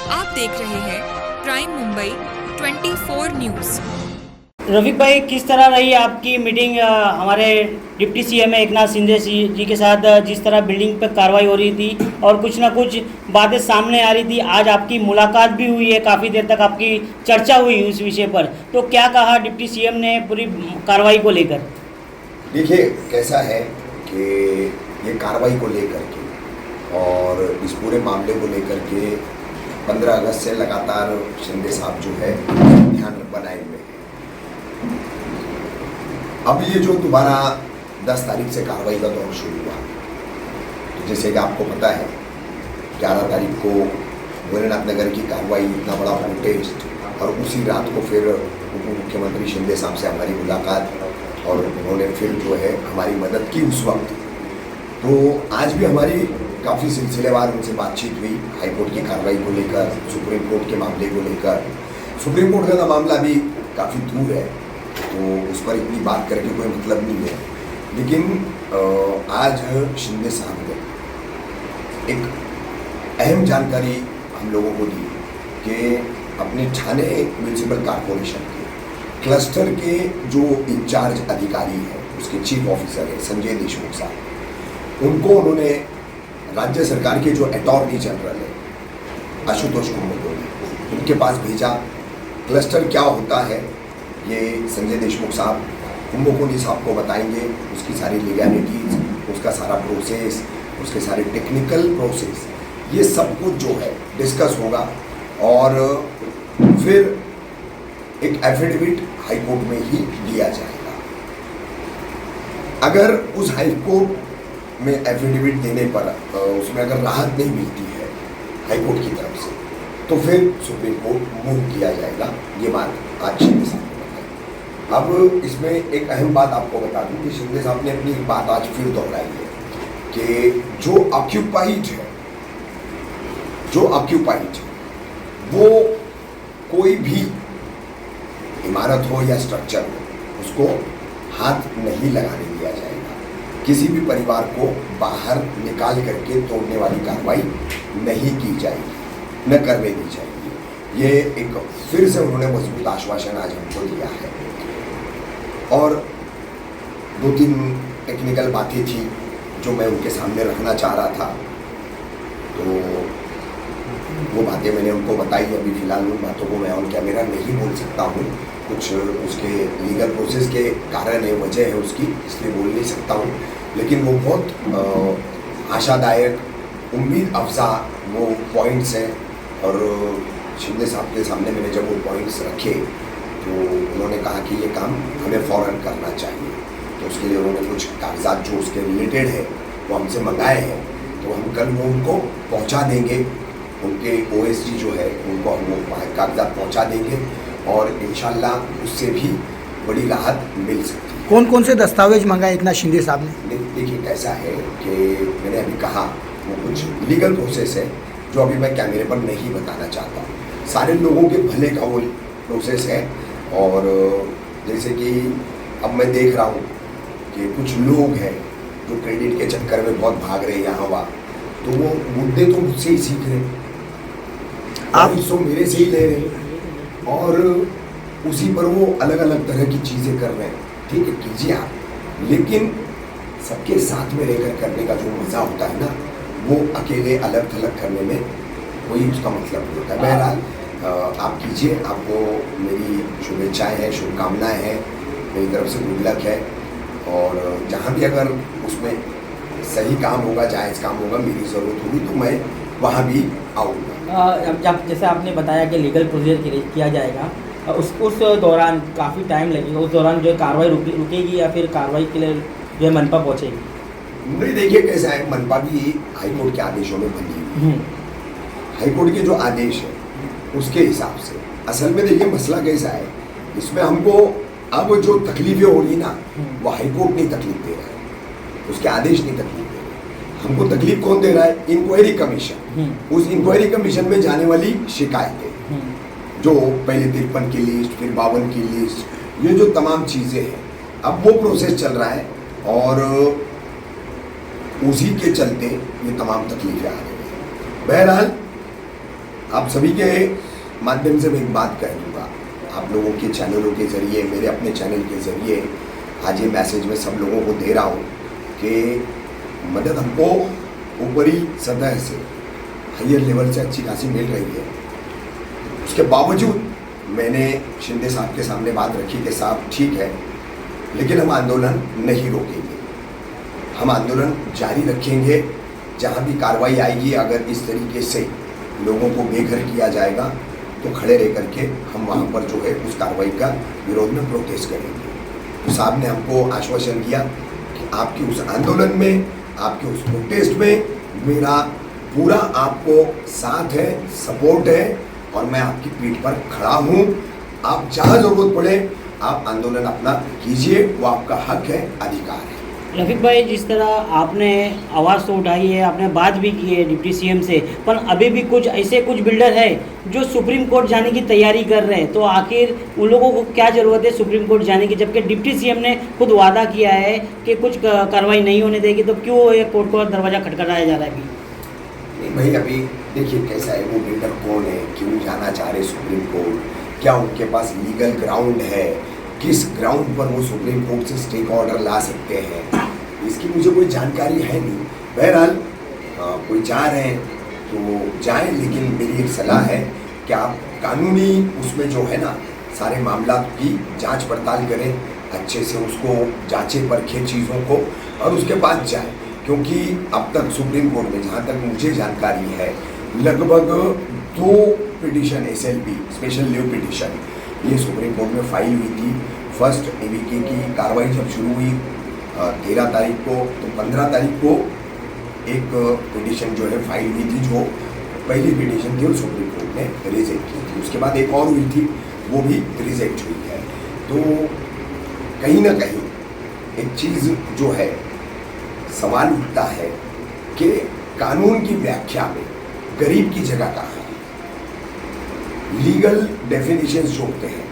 आप देख रहे हैं प्राइम मुंबई 24 न्यूज़। रफीक भाई, किस तरह रही आपकी मीटिंग हमारे डिप्टी सीएम एकनाथ शिंदे जी के साथ? जिस तरह बिल्डिंग पर कार्रवाई हो रही थी और कुछ ना कुछ बातें सामने आ रही थी, आज आपकी मुलाकात भी हुई है, काफ़ी देर तक आपकी चर्चा हुई उस विषय पर, तो क्या कहा डिप्टी सीएम ने पूरी कार्रवाई को लेकर? देखिए, कैसा है कि ये कार्रवाई को लेकर के और इस पूरे मामले को लेकर के 15 अगस्त से लगातार शिंदे साहब जो है ध्यान बनाए हुए हैं। अब ये जो दोबारा 10 तारीख से कार्रवाई का दौर शुरू हुआ, तो जैसे कि आपको पता है 11 तारीख को भोलेनाथ नगर की कार्रवाई, इतना बड़ा प्रोटेस्ट, और उसी रात को फिर उप मुख्यमंत्री शिंदे साहब से हमारी मुलाकात और उन्होंने फिर जो है हमारी मदद की उस वक्त। तो आज भी हमारी काफ़ी सिलसिलेवार उनसे बातचीत हुई हाईकोर्ट की कार्रवाई को लेकर, सुप्रीम कोर्ट के मामले को लेकर। सुप्रीम कोर्ट का मामला भी काफ़ी दूर है, तो उस पर इतनी बात करके कोई मतलब नहीं है। लेकिन आज शिंदे साहब ने एक अहम जानकारी हम लोगों को दी कि अपने ठाणे म्यूनिसिपल कॉरपोरेशन के क्लस्टर के जो इंचार्ज अधिकारी हैं, उसके चीफ ऑफिसर है संजय देशमुख साहब, उनको उन्होंने राज्य सरकार के जो अटॉर्नी जनरल है आशुतोष कुंभकोणी, उनके पास भेजा। क्लस्टर क्या होता है ये संजय देशमुख साहब कुंभकोणी साहब को बताएंगे, उसकी सारी लीगैलिटीज़, उसका सारा प्रोसेस, उसके सारे टेक्निकल प्रोसेस, ये सब कुछ जो है डिस्कस होगा और फिर एक एफिडेविट हाईकोर्ट में ही दिया जाएगा। अगर उस हाईकोर्ट में एफिडेविट देने पर उसमें अगर राहत नहीं मिलती है हाईकोर्ट की तरफ से, तो फिर सुप्रीम कोर्ट मूव किया जाएगा। ये बात आज शिंदे साहब ने बताई। अब इसमें एक अहम बात आपको बता दूं कि शिंदे साहब ने अपनी बात आज फिर दोहराई है कि जो ऑक्यूपाइड है वो कोई भी इमारत हो या स्ट्रक्चर हो, उसको हाथ नहीं लगाने दिया जाएगा। किसी भी परिवार को बाहर निकाल करके तोड़ने वाली कार्रवाई नहीं की जाएगी, न करने दी जाएगी। ये एक फिर से उन्होंने मजबूत आश्वासन आज हमको दिया है। और 2-3 टेक्निकल बातें थी जो मैं उनके सामने रखना चाह रहा था, तो वो बातें मैंने उनको बताई। अभी फ़िलहाल उन बातों को मैं ऑन कैमरा नहीं बोल सकता हूँ, कुछ उसके लीगल प्रोसेस के कारण है, वजह है उसकी, इसलिए बोल नहीं सकता हूँ। लेकिन वो बहुत आशादायक, उम्मीद अफजा वो पॉइंट्स हैं और शिंदे साहब के सामने मैंने जब वो पॉइंट्स रखे तो उन्होंने कहा कि ये काम हमें फ़ौरन करना चाहिए। तो उसके लिए उन्होंने कुछ कागजात जो उसके रिलेटेड है वो हमसे मंगाए हैं, तो हम कल वो उनको पहुँचा देंगे। उनके OSD जो है उनको हम वो कागजात पहुँचा देंगे और इंशाल्लाह उससे भी बड़ी राहत मिल सकती है। कौन कौन से दस्तावेज मंगाए एकनाथ शिंदे साहब ने? देखिए, कैसा है कि मैंने अभी कहा वो कुछ लीगल प्रोसेस है जो अभी मैं कैमरे पर नहीं बताना चाहता। सारे लोगों के भले का वो प्रोसेस है। और जैसे कि अब मैं देख रहा हूँ कि कुछ लोग हैं जो क्रेडिट के चक्कर में बहुत भाग रहे हैं यहाँ वहाँ, तो वो मुद्दे तो मुझसे ही सीख रहे हैं, आप इसको मेरे से ही ले रहे हैं और उसी पर वो अलग अलग तरह की चीज़ें कर रहे हैं। ठीक है, कीजिए आप, लेकिन सबके साथ में रहकर करने का जो मज़ा होता है ना, वो अकेले अलग थलग करने में कोई उसका मतलब नहीं होता। बहरहाल आप कीजिए, आपको मेरी शुभेच्छाएँ हैं, शुभकामनाएँ हैं, मेरी तरफ से गुड लक है। और जहाँ भी अगर उसमें सही काम होगा, जायज़ काम होगा, मेरी ज़रूरत होगी तो मैं वहाँ भी आऊँगा। जब जैसे आपने बताया कि लीगल प्रोसीजर किया जाएगा, उस दौरान काफ़ी टाइम लगेगा, उस दौरान जो कार्रवाई रुकेगी या फिर कार्रवाई के लिए जो है मनपा पहुँचेगी? नहीं, देखिए कैसा है, मनपा भी हाईकोर्ट के आदेशों में बनी हुई है। हाईकोर्ट के जो आदेश है उसके हिसाब से असल में देखिए मसला कैसा है, इसमें हमको अब जो तकलीफें हो रही ना, वो हाईकोर्ट नहीं तकलीफ दे रहा है, उसके आदेश नहीं तकलीफ दे रहे। हमको तकलीफ कौन दे रहा है? Inquiry commission. उस इंक्वायरी कमीशन में जाने वाली शिकायतें, जो पहले 53 की लिस्ट, फिर 52 की लिस्ट, ये जो तमाम चीज़ें हैं, अब वो प्रोसेस चल रहा है और उसी के चलते ये तमाम तकलीफें आ रही हैं। बहरहाल आप सभी के माध्यम से मैं एक बात कह दूँगा, आप लोगों के चैनलों के ज़रिए, मेरे अपने चैनल के ज़रिए आज ये मैसेज मैं सब लोगों को दे रहा हूँ कि मदद हमको ऊपरी सतह से, हायर लेवल से अच्छी खासी मिल रही है। उसके बावजूद मैंने शिंदे साहब के सामने बात रखी कि साहब ठीक है, लेकिन हम आंदोलन नहीं रोकेंगे, हम आंदोलन जारी रखेंगे। जहाँ भी कार्रवाई आएगी, अगर इस तरीके से लोगों को बेघर किया जाएगा तो खड़े रह करके हम वहाँ पर जो है उस कार्रवाई का विरोध में प्रोटेस्ट करेंगे। तो साहब ने हमको आश्वासन दिया कि आपके उस आंदोलन में, आपके उस प्रोटेस्ट में मेरा पूरा आपको साथ है, सपोर्ट है और मैं आपकी पीठ पर खड़ा हूँ। आप जहाँ ज़रूरत पड़े आप आंदोलन अपना कीजिए, वो आपका हक है, अधिकार है। रफीक भाई, जिस तरह आपने आवाज़ तो उठाई है, आपने बात भी की है डिप्टी सीएम से, पर अभी भी कुछ ऐसे कुछ बिल्डर है जो सुप्रीम कोर्ट जाने की तैयारी कर रहे हैं, तो आखिर उन लोगों को क्या ज़रूरत है सुप्रीम कोर्ट जाने की, जबकि डिप्टी सीएम ने खुद वादा किया है कि कुछ कार्रवाई नहीं होने देगी, तो क्यों ये कोर्ट को दरवाज़ा खटखटाया जा रहा है अभी? नहीं भाई, अभी देखिए कैसा है, वो बिल्डर कौन है, क्यों जाना चाह रहे सुप्रीम कोर्ट, क्या उनके पास लीगल ग्राउंड है, किस ग्राउंड पर वो सुप्रीम कोर्ट से स्टे का ऑर्डर ला सकते हैं, इसकी मुझे कोई जानकारी है नहीं। बहरहाल कोई जा रहे हैं तो जाएं, लेकिन मेरी एक सलाह है कि आप कानूनी उसमें जो है ना सारे मामला की जांच पड़ताल करें, अच्छे से उसको जांचें परखें चीज़ों को और उसके बाद जाएं, क्योंकि अब तक सुप्रीम कोर्ट में जहाँ तक मुझे जानकारी है लगभग 2 petition SLP special leave petition ये सुप्रीम कोर्ट में फाइल हुई थी। फर्स्ट AVK की कार्रवाई जब शुरू हुई 13 तारीख को, तो 15 तारीख को एक पिटीशन जो है फाइल हुई थी, जो पहली पिटीशन थी और सुप्रीम कोर्ट ने रिजेक्ट की थी। उसके बाद एक और हुई थी, वो भी रिजेक्ट हुई है। तो कहीं ना कहीं एक चीज़ जो है सवाल उठता है कि कानून की व्याख्या में गरीब की जगह कहाँ है। लीगल डेफिनेशंस जो होते हैं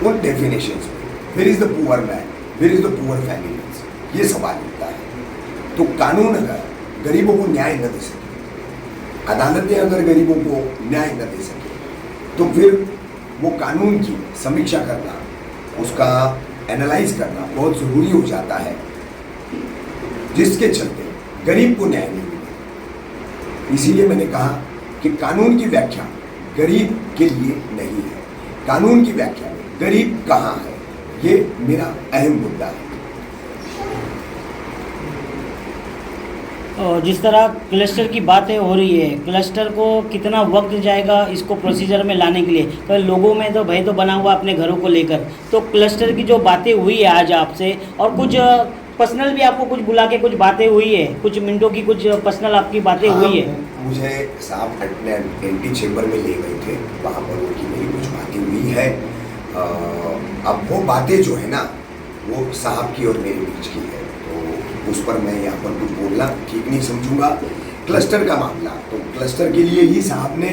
उन डेफिनेशंस में where is the poor man, where is the poor families, ये सवाल उठता है। तो कानून अगर गरीबों को न्याय न दे सके, अदालतें अगर गरीबों को न्याय न दे सके, तो फिर वो कानून की समीक्षा करना, उसका एनालाइज करना बहुत ज़रूरी हो जाता है, जिसके चलते गरीब को न्याय नहीं मिले। इसीलिए मैंने कहा कि कानून की व्याख्या गरीब के लिए नहीं है, कानून की व्याख्या में गरीब कहाँ है, ये मेरा अहम मुद्दा है। और जिस तरह क्लस्टर की बातें हो रही है, क्लस्टर को कितना वक्त जाएगा इसको प्रोसीजर में लाने के लिए, तो लोगों में तो भय तो बना हुआ अपने घरों को लेकर। तो क्लस्टर की जो बातें हुई है आज आपसे, और कुछ पर्सनल भी आपको कुछ बुला के कुछ बातें हुई है, कुछ मिनटों की कुछ पर्सनल आपकी बातें हुई है? मुझे साहब अपने एंटी चेम्बर में ले गए थे, वहाँ पर उनकी मेरी कुछ बातें हुई है। अब वो बातें जो है ना वो साहब की और मेरे बीच की है, तो उस पर मैं यहाँ पर कुछ बोलना ठीक नहीं समझूंगा। क्लस्टर का मामला, तो क्लस्टर के लिए ही साहब ने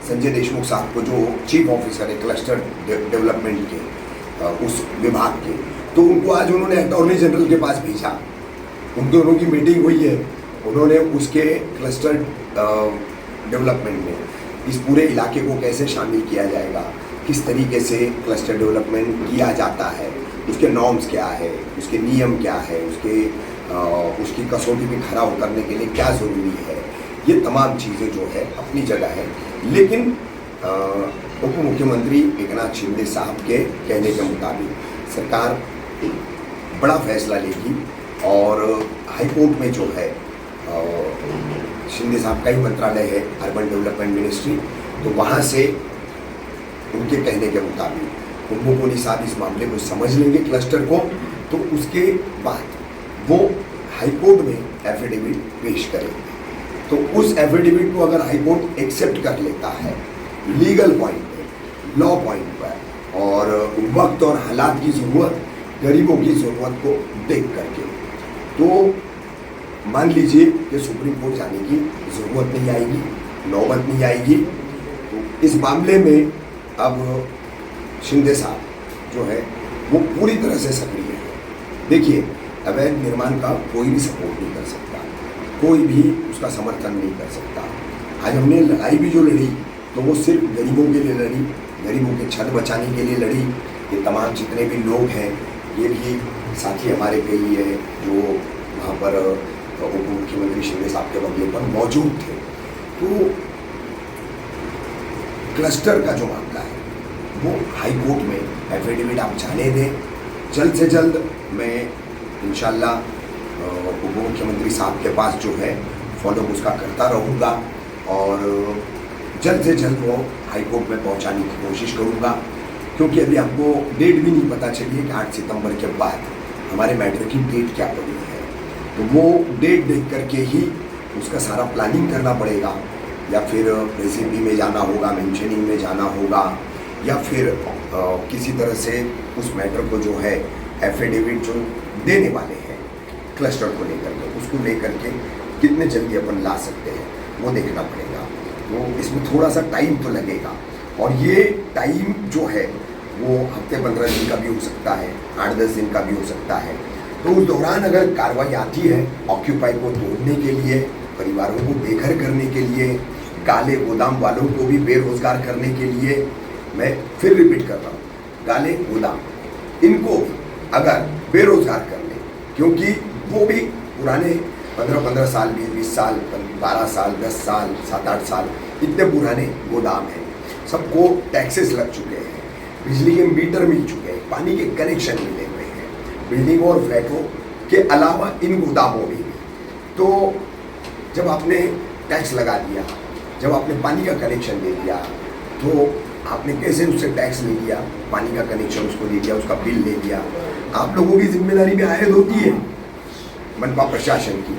संजय देशमुख साहब को, जो चीफ ऑफिसर है क्लस्टर डेवलपमेंट के उस विभाग के, तो उनको आज उन्होंने अटॉर्नी जनरल के पास भेजा, उन दोनों की मीटिंग हुई है। उन्होंने उसके क्लस्टर डेवलपमेंट में इस पूरे इलाके को कैसे शामिल किया जाएगा, किस तरीके से क्लस्टर डेवलपमेंट किया जाता है, उसके नॉर्म्स क्या है, उसके नियम क्या है, उसकी कसौटी में खरा उतरने के लिए क्या ज़रूरी है, ये तमाम चीज़ें जो है अपनी जगह है। लेकिन उप मुख्यमंत्री एकनाथ शिंदे साहब के कहने के मुताबिक सरकार बड़ा फैसला लेगी और हाई कोर्ट में जो है शिंदे साहब का ही मंत्रालय है, अर्बन डेवलपमेंट मिनिस्ट्री, तो वहाँ से उनके कहने के मुताबिक कुंभकोणी साहब इस मामले को समझ लेंगे क्लस्टर को, तो उसके बाद वो हाई कोर्ट में एफिडेविट पेश करेंगे। तो उस एफिडेविट को अगर हाई कोर्ट एक्सेप्ट कर लेता है लीगल पॉइंट पर, लॉ पॉइंट पर, और वक्त और हालात की ज़रूरत, गरीबों की ज़रूरत को देख करके, तो मान लीजिए कि सुप्रीम कोर्ट जाने की ज़रूरत नहीं आएगी, नौबत नहीं आएगी। तो इस मामले में अब शिंदे साहब जो है वो पूरी तरह से सक्रिय है। देखिए, अवैध निर्माण का कोई भी सपोर्ट नहीं कर सकता, कोई भी उसका समर्थन नहीं कर सकता। आज हमने लड़ाई भी जो लड़ी तो वो सिर्फ गरीबों के लिए लड़ी, गरीबों के छत बचाने के लिए लड़ी। ये तमाम जितने भी लोग हैं ये भी साथी हमारे कई है जो वहाँ पर उप मुख्यमंत्री शिंदे साहब के बंगले पर मौजूद थे। तो क्लस्टर का जो मामला है वो हाई कोर्ट में एफिडेविट आप जाने दें, जल्द से जल्द मैं इंशाल्लाह उप मुख्यमंत्री साहब के पास जो है फॉलो उसका करता रहूँगा और जल्द से जल्द वो हाई कोर्ट में पहुँचाने की कोशिश करूँगा, क्योंकि अभी हमको डेट भी नहीं पता चली है कि 8 सितंबर के बाद हमारे मैटर की डेट क्या पड़ी है। तो वो डेट देख करके ही उसका सारा प्लानिंग करना पड़ेगा, या फिर रेसिपी में जाना होगा, मेंशनिंग में जाना होगा, या फिर किसी तरह से उस मैटर को जो है एफिडेविट जो देने वाले हैं क्लस्टर को लेकर के उसको लेकर के कितने जल्दी अपन ला सकते हैं वो देखना पड़ेगा। तो इसमें थोड़ा सा टाइम तो लगेगा और ये टाइम जो है वो हफ्ते 15 दिन का भी हो सकता है, 8-10 दिन का भी हो सकता है। तो उस दौरान अगर कार्रवाई आती है ऑक्यूपाई को तोड़ने के लिए, परिवारों को बेघर करने के लिए, काले गोदाम वालों को भी बेरोजगार करने के लिए, मैं फिर रिपीट कर रहा हूँ, काले गोदाम इनको अगर बेरोजगार कर ले, क्योंकि वो भी पुराने 15-15 साल, 20-20 साल, 12 साल, 10 साल, 7-8 साल इतने पुराने गोदाम हैं, सबको टैक्सेस लग चुके हैं, बिजली के मीटर मिल चुके हैं, पानी के कनेक्शन मिले हुए हैं, बिल्डिंग और फ्लैटों के अलावा इन गोदामों में भी। तो जब आपने टैक्स लगा दिया, जब आपने पानी का कनेक्शन दे दिया, तो आपने कैसे उससे टैक्स ले लिया, पानी का कनेक्शन उसको दे दिया, उसका बिल ले लिया, आप लोगों की जिम्मेदारी भी आयद होती है मनपा प्रशासन की।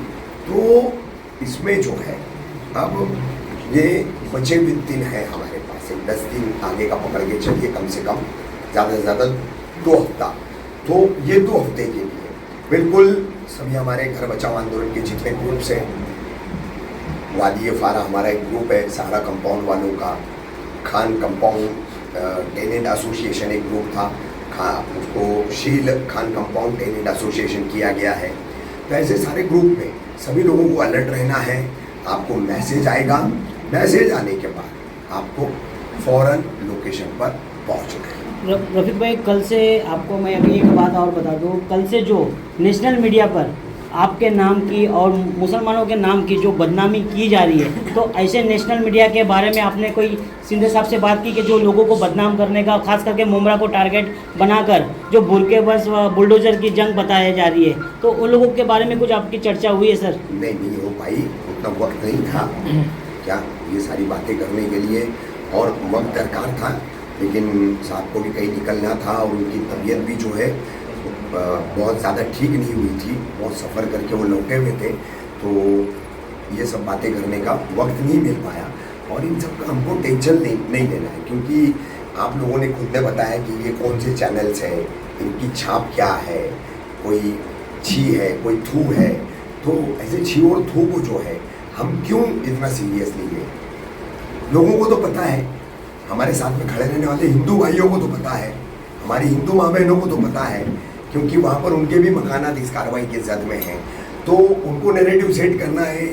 तो इसमें जो है अब ये बचे हुए दिन है हमारे पास, 10 दिन आगे का पकड़ के चलिए, कम से कम ज़्यादा से ज़्यादा 2 हफ्ता। तो ये 2 हफ्ते के लिए बिल्कुल सभी हमारे घर बचाओ आंदोलन के जितने ग्रुप्स हैं, वादी फारा हमारा एक ग्रुप है, सहारा कंपाउंड वालों का, खान कंपाउंड टेनेंट एसोसिएशन एक ग्रुप था, उसको शील खान कंपाउंड टेनेंट एसोसिएशन किया गया है। तो ऐसे सारे ग्रुप में सभी लोगों को अलर्ट रहना है। आपको मैसेज आएगा, मैसेज आने के बाद आपको फौरन लोकेशन पर पहुंचना है। रफीक भाई, कल से आपको मैं अभी एक बात और बता दूं, कल से जो नेशनल मीडिया पर आपके नाम की और मुसलमानों के नाम की जो बदनामी की जा रही है, तो ऐसे नेशनल मीडिया के बारे में आपने कोई शिंदे साहब से बात की कि जो लोगों को बदनाम करने का, खास करके मुमरा को टारगेट बनाकर जो बुरके बस बुलडोजर की जंग बताई जा रही है, तो उन लोगों के बारे में कुछ आपकी चर्चा हुई है सर? नहीं हो पाई, उतना वक्त नहीं था क्या ये सारी बातें करने के लिए, और वक्त दरकार था, लेकिन साहब को भी कहीं निकलना था और उनकी तबीयत भी जो है बहुत ज़्यादा ठीक नहीं हुई थी, बहुत सफ़र करके वो लौटे हुए थे, तो ये सब बातें करने का वक्त नहीं मिल पाया। और इन सब का हमको टेंशन नहीं लेना है, क्योंकि आप लोगों ने खुद ने बताया कि ये कौन से चैनल्स हैं, इनकी छाप क्या है, कोई छी है, कोई थू है। तो ऐसे छी और थू को जो है हम क्यों इतना सीरियसली लें? लोगों को तो पता है, हमारे साथ में खड़े रहने वाले हिंदू भाइयों को तो पता है, हमारी हिंदू माँ बहनों को तो पता है, क्योंकि वहाँ पर उनके भी मकानात इस कार्रवाई के जद में हैं। तो उनको नैरेटिव सेट करना है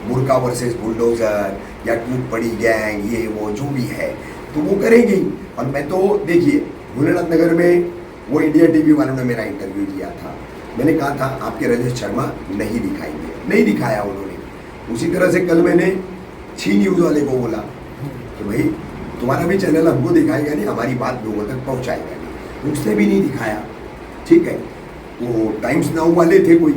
बुरका वर्सेस बुलडोज़र या टूट पड़ी गैंग, ये वो जो भी है तो वो करेंगे। और मैं तो देखिए, भोलेनाथ नगर में वो इंडिया टीवी वालों ने मेरा इंटरव्यू लिया था, मैंने कहा था आपके रजत शर्मा नहीं दिखाएंगे, नहीं दिखाया उन्होंने। उसी तरह से कल मैंने छी न्यूज़ वाले को बोला कि भाई तुम्हारा भी चैनल हमको दिखाएगा नहीं, हमारी बात लोगों तक पहुँचाएगा नहीं, उसने भी नहीं दिखाया। ठीक है, वो टाइम्स नाउ वाले थे कोई,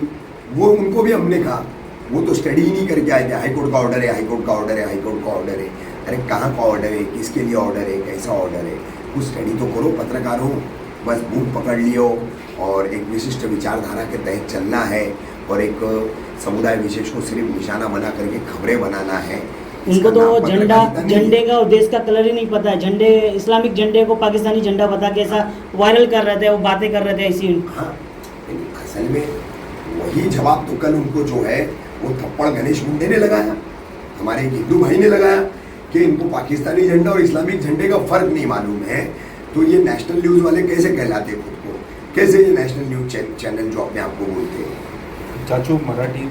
वो उनको भी हमने कहा, वो तो स्टडी ही नहीं करके आए थे, हाईकोर्ट का ऑर्डर है, हाईकोर्ट का ऑर्डर है, हाईकोर्ट का ऑर्डर है। अरे कहाँ का ऑर्डर है, किसके लिए ऑर्डर है, कैसा ऑर्डर है, कुछ स्टडी तो करो, पत्रकार हो, बस बुक पकड़ लियो और एक विशिष्ट विचारधारा के तहत चलना है और एक समुदाय विशेष को सिर्फ निशाना बना करके खबरें बनाना है। उनको तो झंडे का और देश का कलर ही नहीं पता है, झंडे इस्लामिक झंडे को पाकिस्तानी झंडा बता के ऐसा वायरल कर रहे थे, वो बातें कर रहे थे ऐसी। हाँ, असल में वही जवाब तो कल उनको जो है वो थप्पड़ गणेश मुंडे ने लगाया, हमारे हिंदू भाई ने लगाया कि इनको पाकिस्तानी झंडा और इस्लामिक झंडे का फर्क नहीं मालूम है। तो ये नेशनल न्यूज़ वाले कैसे कहलाते खुद को, कैसे ये नेशनल न्यूज़ चैनल जो अपने आप को बोलते हैं? चाचू मराठी